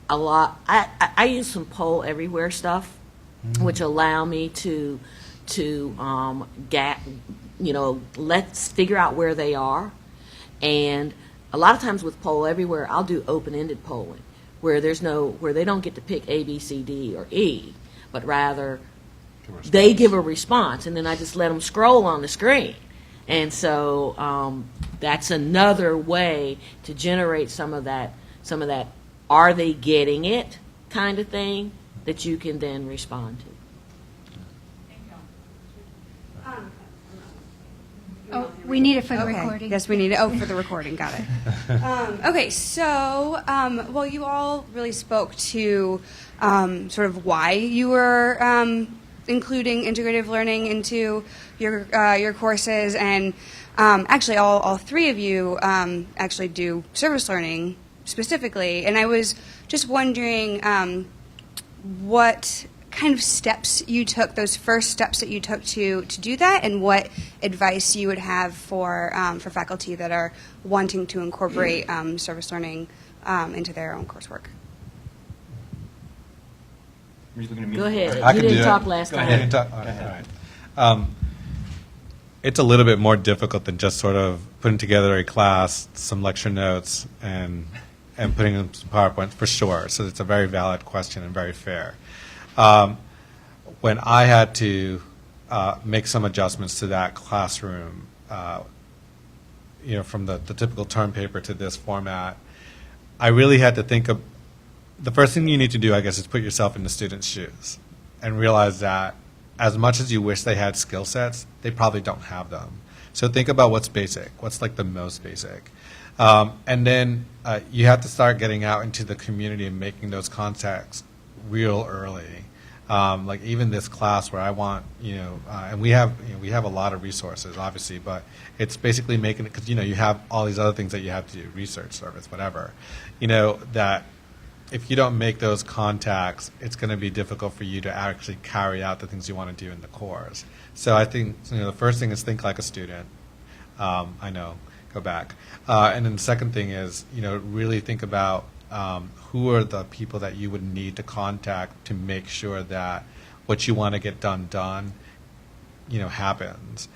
a lot. I use some poll everywhere stuff, which allow me to let's figure out where they are. And a lot of times with poll everywhere, I'll do open-ended polling, where they don't get to pick A, B, C, D, or E, but rather they give a response, and then I just let them scroll on the screen. And so that's another way to generate some of that are they getting it kind of thing that you can then respond to. Oh, we need it for the recording. Yes, we need it. Oh, for the recording. Got it. Okay, so, well, you all really spoke to sort of why you were including integrative learning into your courses, and actually all 3 of you actually do service learning specifically, and I was just wondering what kind of steps you took, those first steps that you took to do that, and what advice you would have for faculty that are wanting to incorporate service learning into their own coursework. Are you looking at me? Go ahead. I You can didn't do talk it. last Go time. ahead. All right. It's a little bit more difficult than just sort of putting together a class, some lecture notes, and putting in some PowerPoint, for sure. So it's a very valid question and very fair. When I had to make some adjustments to that classroom, from the typical term paper to this format, I really had to think of, the first thing you need to do, I guess, is put yourself in the student's shoes and realize that as much as you wish they had skill sets, they probably don't have them. So think about what's basic, what's like the most basic. And then you have to start getting out into the community and making those contacts real early. Like even this class where I want, and we have a lot of resources, obviously, but it's basically making it, because, you have all these other things that you have to do, research service, whatever, that if you don't make those contacts, it's going to be difficult for you to actually carry out the things you want to do in the course. So I think, the first thing is think like a student. I know, go back. And then the second thing is, really think about who are the people that you would need to contact to make sure that what you want to get done, happens.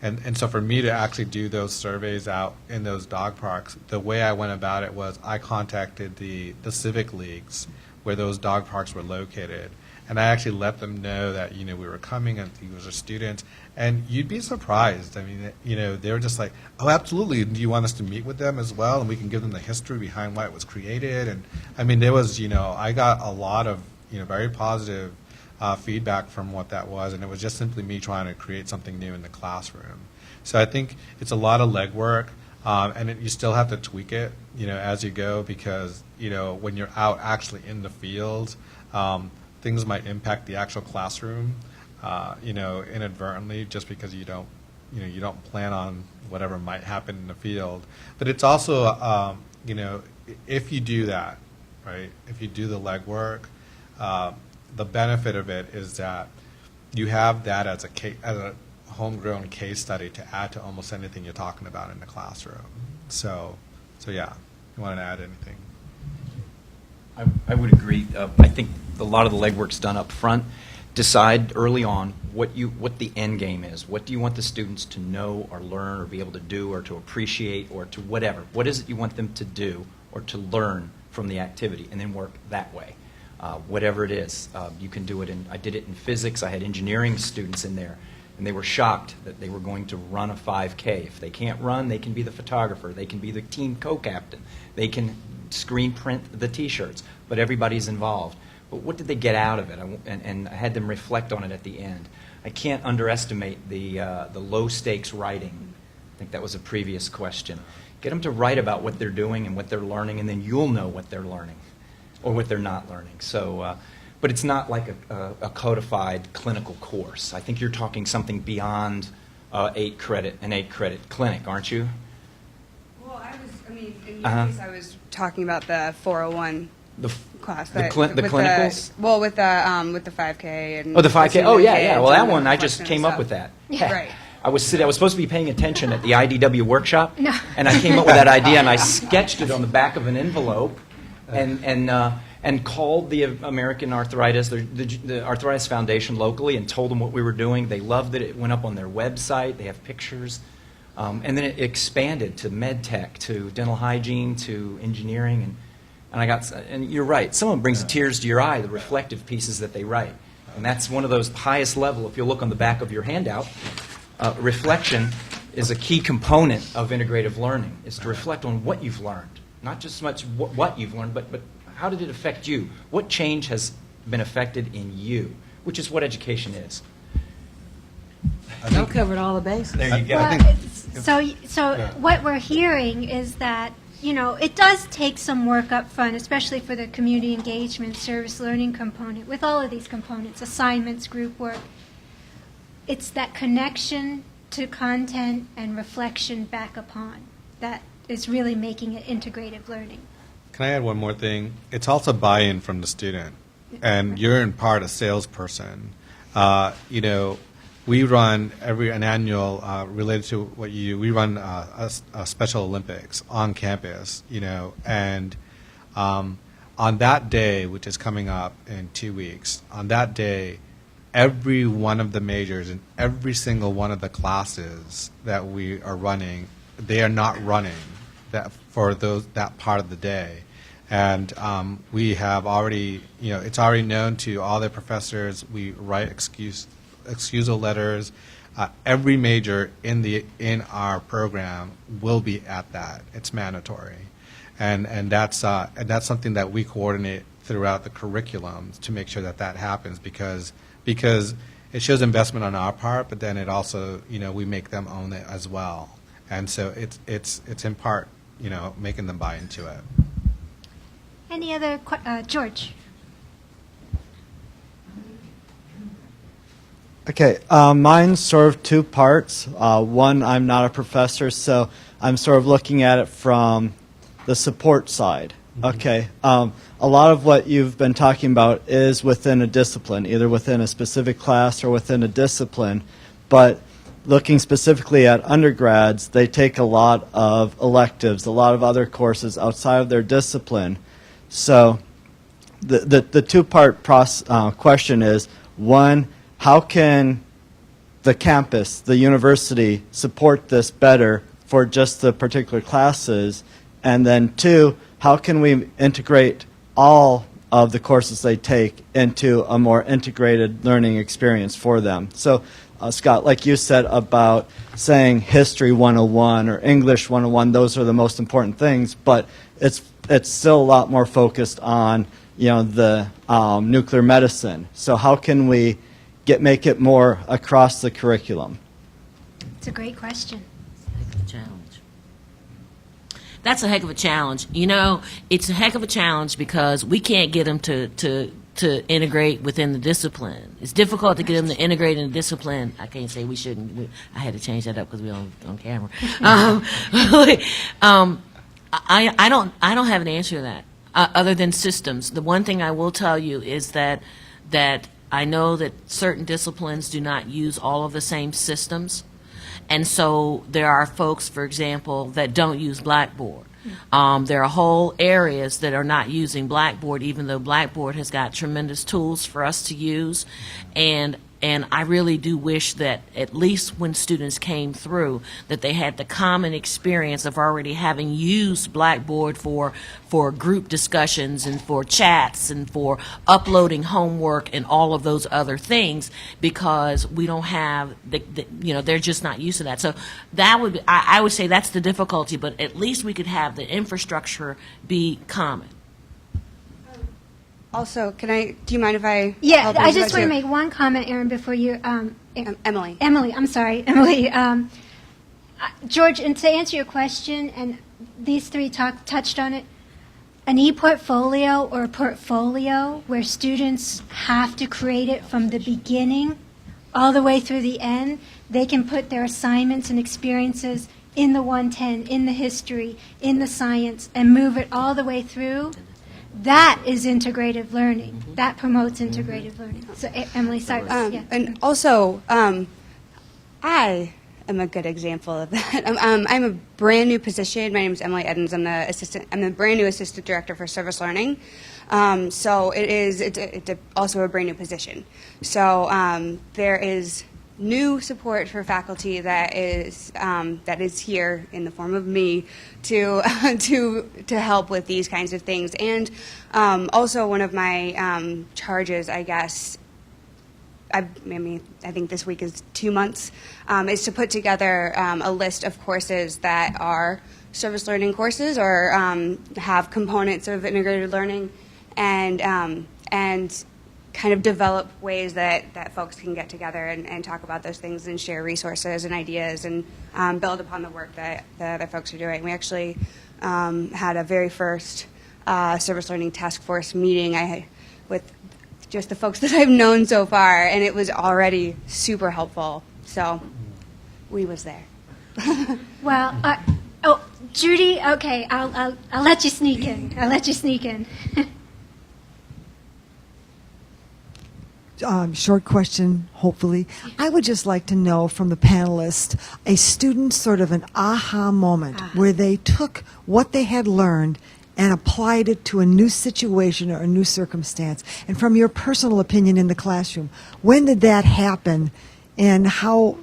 And so for me to actually do those surveys out in those dog parks, the way I went about it was I contacted the civic leagues where those dog parks were located. And I actually let them know that, we were coming and these were students. And you'd be surprised. I mean, they were just like, oh, absolutely. Do you want us to meet with them as well? And we can give them the history behind why it was created. And I mean, there was, I got a lot of, very positive feedback from what that was. And it was just simply me trying to create something new in the classroom. So I think it's a lot of legwork. And you still have to tweak it, as you go, because, when you're out actually in the field, things might impact the actual classroom, inadvertently, just because you don't plan on whatever might happen in the field. But it's also, if you do that, right? If you do the legwork, the benefit of it is that you have that as a homegrown case study to add to almost anything you're talking about in the classroom. So yeah, you want to add anything? I would agree. I think a lot of the legwork's done up front. Decide early on what the end game is. What do you want the students to know or learn or be able to do or to appreciate or to whatever? What is it you want them to do or to learn from the activity, and then work that way. Whatever it is, you can do it I did it in physics. I had engineering students in there, and they were shocked that they were going to run a 5K. If they can't run, they can be the photographer. They can be the team co-captain. They can screen print the T-shirts, but everybody's involved. But what did they get out of it? And I had them reflect on it at the end. I can't underestimate the low-stakes writing. I think that was a previous question. Get them to write about what they're doing and what they're learning, and then you'll know what they're learning or what they're not learning. So, but it's not like a codified clinical course. I think you're talking something beyond an 8-credit clinic, aren't you? Well, in your case, I was talking about the 401 class. The clinicals? With the 5K and... Oh, the 5K. Oh, yeah. Well, that one, I just reflection came and up with stuff. that. Right. I was supposed to be paying attention at the IDW workshop, No. and I came up with that idea, and I sketched it on the back of an envelope, and called the American Arthritis, the Arthritis Foundation locally, and told them what we were doing. They loved it. It went up on their website. They have pictures. And then it expanded to med tech, to dental hygiene, to engineering, and you're right. Someone brings the tears to your eye, the reflective pieces that they write. And that's one of those highest level, if you look on the back of your handout, reflection is a key component of integrative learning, is to reflect on what you've learned. Not just so much what you've learned, but how did it affect you? What change has been affected in you, which is what education is. Y'all covered all the bases. There you go. Well, what we're hearing is that, it does take some work up front, especially for the community engagement, service learning component, with all of these components, assignments, group work. It's that connection to content and reflection back upon that is really making it integrative learning. Can I add one more thing? It's also buy-in from the student, and you're in part a salesperson. We run an annual related to what we run a Special Olympics on campus, and on that day, which is coming up in 2 weeks, on that day, every one of the majors and every single one of the classes that we are running, they are not running that part of the day. And we have already, it's already known to all the professors. We write excusal letters. Every major in our program will be at that. It's mandatory, and that's something that we coordinate throughout the curriculum to make sure that happens, because because it shows investment on our part, but then it also, we make them own it as well. And so it's in part, making them buy into it. Any other George? Okay, mine's sort of two parts. One, I'm not a professor, so I'm sort of looking at it from the support side. Okay, a lot of what you've been talking about is within a discipline, either within a specific class or within a discipline. But looking specifically at undergrads, they take a lot of electives, a lot of other courses outside of their discipline. So the two-part question is, one, how can the campus, the university, support this better for just the particular classes? And then two, how can we integrate all of the courses they take into a more integrated learning experience for them? So, Scott, like you said about saying History 101 or English 101, those are the most important things, but it's still a lot more focused on, the nuclear medicine. So how can we make it more across the curriculum? It's a great question. That's a heck of a challenge. It's a heck of a challenge because we can't get them to integrate within the discipline. It's difficult to get them to integrate in the discipline. I can't say we shouldn't. I had to change that up because we're on camera. I don't have an answer to that other than systems. The one thing I will tell you is that I know that certain disciplines do not use all of the same systems. And so there are folks, for example, that don't use Blackboard. There are whole areas that are not using Blackboard, even though Blackboard has got tremendous tools for us to use. And I really do wish that at least when students came through, that they had the common experience of already having used Blackboard for group discussions and for chats and for uploading homework and all of those other things, because we don't have they're just not used to that. So that would be, I would say that's the difficulty, but at least we could have the infrastructure be common. Also, do you mind if I? Yeah, I just want to make one comment, Erin, before you. Emily. Emily, I'm sorry, Emily. George, and to answer your question, and these three touched on it, an e-portfolio or a portfolio where students have to create it from the beginning all the way through the end. They can put their assignments and experiences in the 110, in the history, in the science, and move it all the way through. That is integrative learning. That promotes integrative learning. So, Emily, sorry. Yeah. And also, I am a good example of that. I'm a brand new position. My name is Emily Edens. I'm the brand new assistant director for service learning. So it's also a brand new position. So there is new support for faculty that is here in the form of me to help with these kinds of things. And also one of my charges, I guess, I think this week is 2 months, is to put together a list of courses that are service learning courses or have components of integrated learning, and kind of develop ways that folks can get together and talk about those things and share resources and ideas and build upon the work that the other folks are doing. We actually had a very first service learning task force meeting with just the folks that I've known so far, and it was already super helpful. So we was there. Well, Judy, okay, I'll let you sneak in. I'll let you sneak in. Short question, hopefully. I would just like to know from the panelists a student sort of an aha moment where they took what they had learned and applied it to a new situation or a new circumstance. And from your personal opinion in the classroom, when did that happen, and how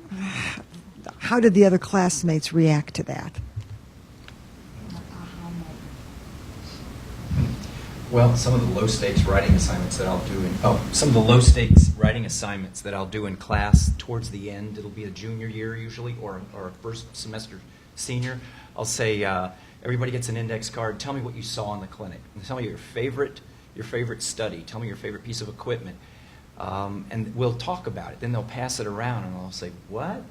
did the other classmates react to that? Well, some of the low-stakes writing assignments that I'll do in class towards the end, it'll be a junior year usually, or a first semester senior. I'll say, everybody gets an index card. Tell me what you saw in the clinic. And tell me your favorite study. Tell me your favorite piece of equipment. and we'll talk about it. Then they'll pass it around, and I'll say, what?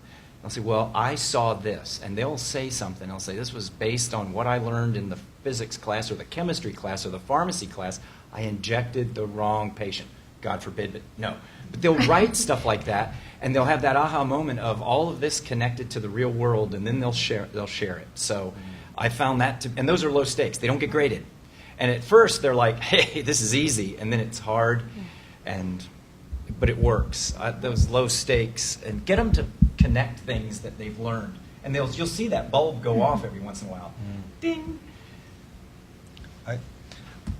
I'll say, well, I saw this, and they'll say something. I'll say, this was based on what I learned in the physics class or the chemistry class or the pharmacy class. I injected the wrong patient. God forbid, but no. But they'll write stuff like that, and they'll have that aha moment of all of this connected to the real world, and then they'll share it. So I found that and those are low stakes. They don't get graded. And at first, they're like, hey, this is easy, and then it's hard, but it works. Those low stakes, and get them to connect things that they've learned. And you'll see that bulb go off every once in a while. Ding!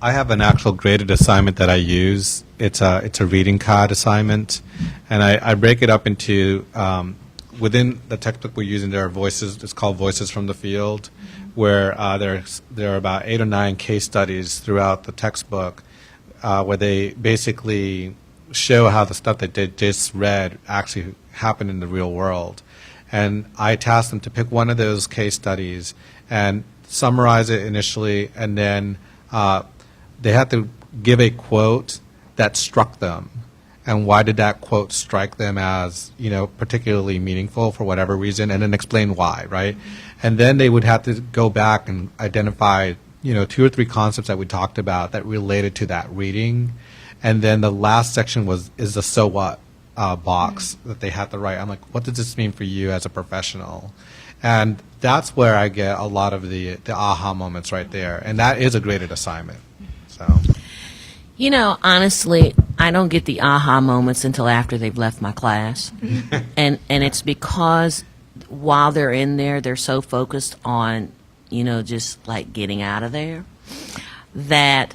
I have an actual graded assignment that I use. It's a reading card assignment, and I break it up into within the textbook we're using. There are voices. It's called Voices from the Field, where there are about 8 or 9 case studies throughout the textbook, where they basically show how the stuff that they just read actually happened in the real world. And I task them to pick one of those case studies and summarize it initially, and then they have to give a quote that struck them, and why did that quote strike them as, particularly meaningful for whatever reason, and then explain why, right? And then they would have to go back and identify, 2 or 3 concepts that we talked about that related to that reading, and then the last section is the so what box that they had to write. I'm like, what does this mean for you as a professional? And that's where I get a lot of the aha moments right there, and that is a graded assignment. So, honestly, I don't get the aha moments until after they've left my class, and it's because while they're in there, they're so focused on, just like getting out of there, that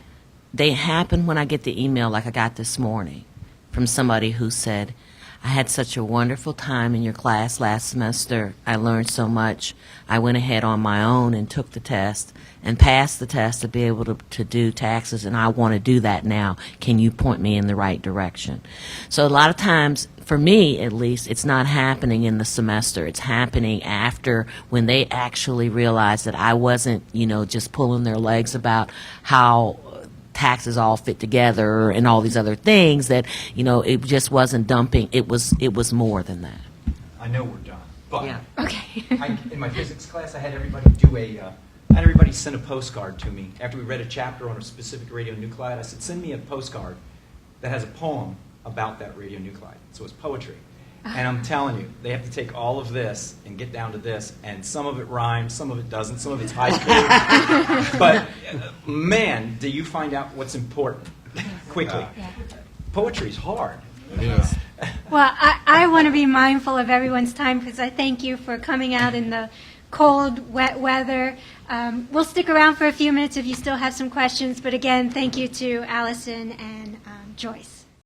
they happen when I get the email like I got this morning from somebody who said, I had such a wonderful time in your class last semester. I learned so much. I went ahead on my own and took the test and passed the test to be able to do taxes, and I want to do that now. Can you point me in the right direction? So a lot of times, for me at least, it's not happening in the semester. It's happening after, when they actually realize that I wasn't, just pulling their legs about how taxes all fit together and all these other things, that it just wasn't dumping. It was more than that. I know we're done, but Yeah. Okay. in my physics class, I had everybody send a postcard to me after we read a chapter on a specific radionuclide. I said, send me a postcard that has a poem about that radionuclide. So it's poetry. And I'm telling you, they have to take all of this and get down to this, and some of it rhymes, some of it doesn't, some of it's haiku. But, man, do you find out what's important quickly. Poetry's hard. Well, I want to be mindful of everyone's time, because I thank you for coming out in the cold, wet weather. We'll stick around for a few minutes if you still have some questions. But again, thank you to Allison and Joyce.